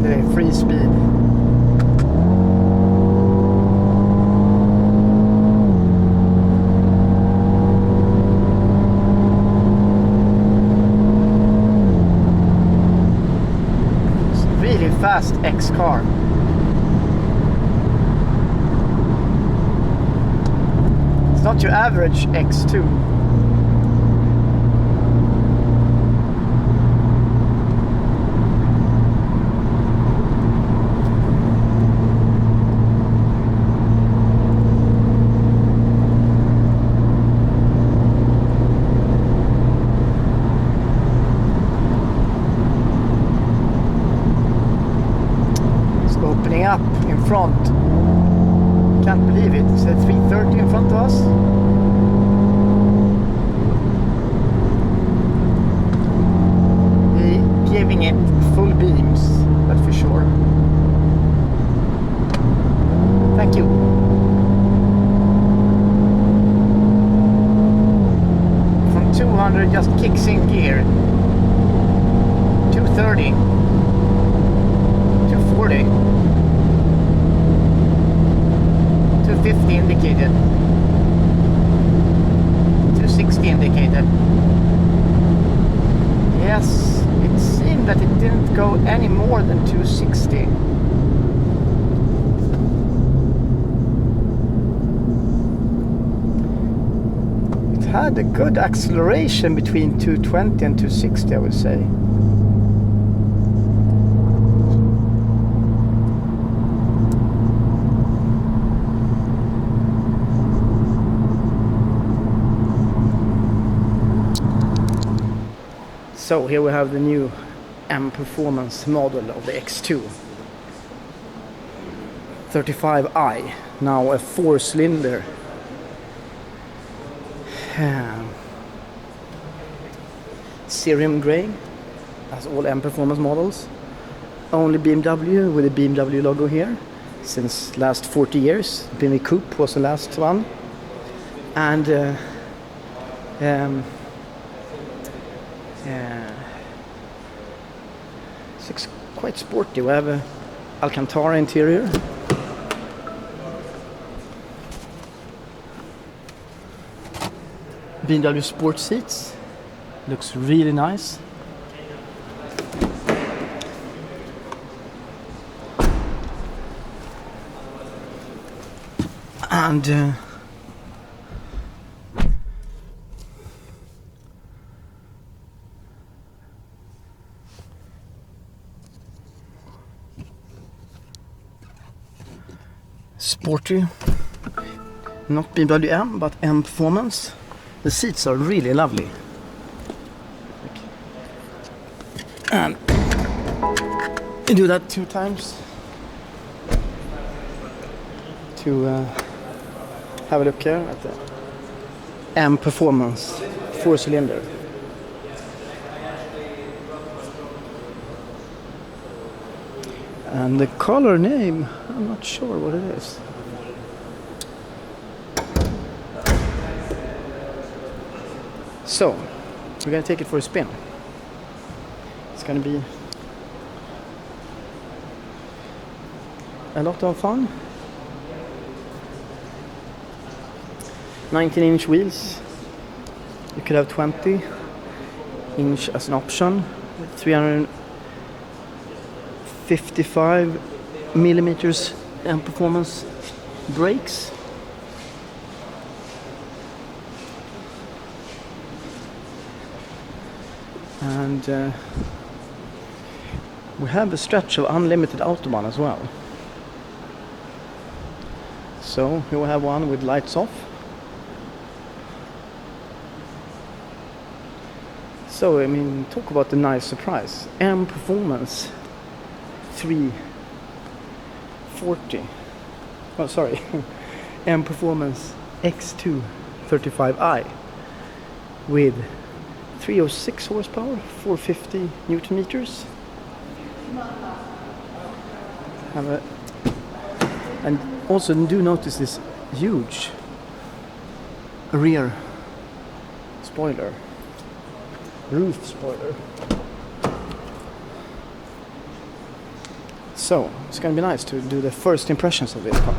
the free speed. It's a really fast X car. It's not your average X2. Up in front. Can't believe it. It's at 330 in front of us. We're giving it full beams, that's for sure. Thank you. From 200 just kicks in gear. 230. 240. 250 indicated, 260 indicated. Yes, it seemed that it didn't go any more than 260. It had a good acceleration between 220 and 260, I would say. So here we have the new M Performance model of the X2 35i, now a 4-cylinder. Cerium grey, as all M Performance models. Only BMW with the BMW logo here since last 40 years. BMW Coupe was the last one. And it's quite sporty. We have a Alcantara interior. BMW sport seats. Looks really nice. And sporty, not BMW M, but M Performance. The seats are really lovely. And you do that 2 times to have a look here at the M Performance 4-cylinder. And the color name, I'm not sure what it is. So, we're gonna take it for a spin. It's gonna be a lot of fun. 19-inch wheels. You could have 20-inch as an option with 355 millimeters M Performance brakes. And we have a stretch of unlimited Autobahn as well. So here we have one with lights off. So I mean, talk about a nice surprise. M Performance 340. Oh, sorry. M Performance X2 35i with 306 horsepower, 450 Newton meters. And also do notice this huge rear spoiler, roof spoiler. So it's gonna be nice to do the first impressions of this car.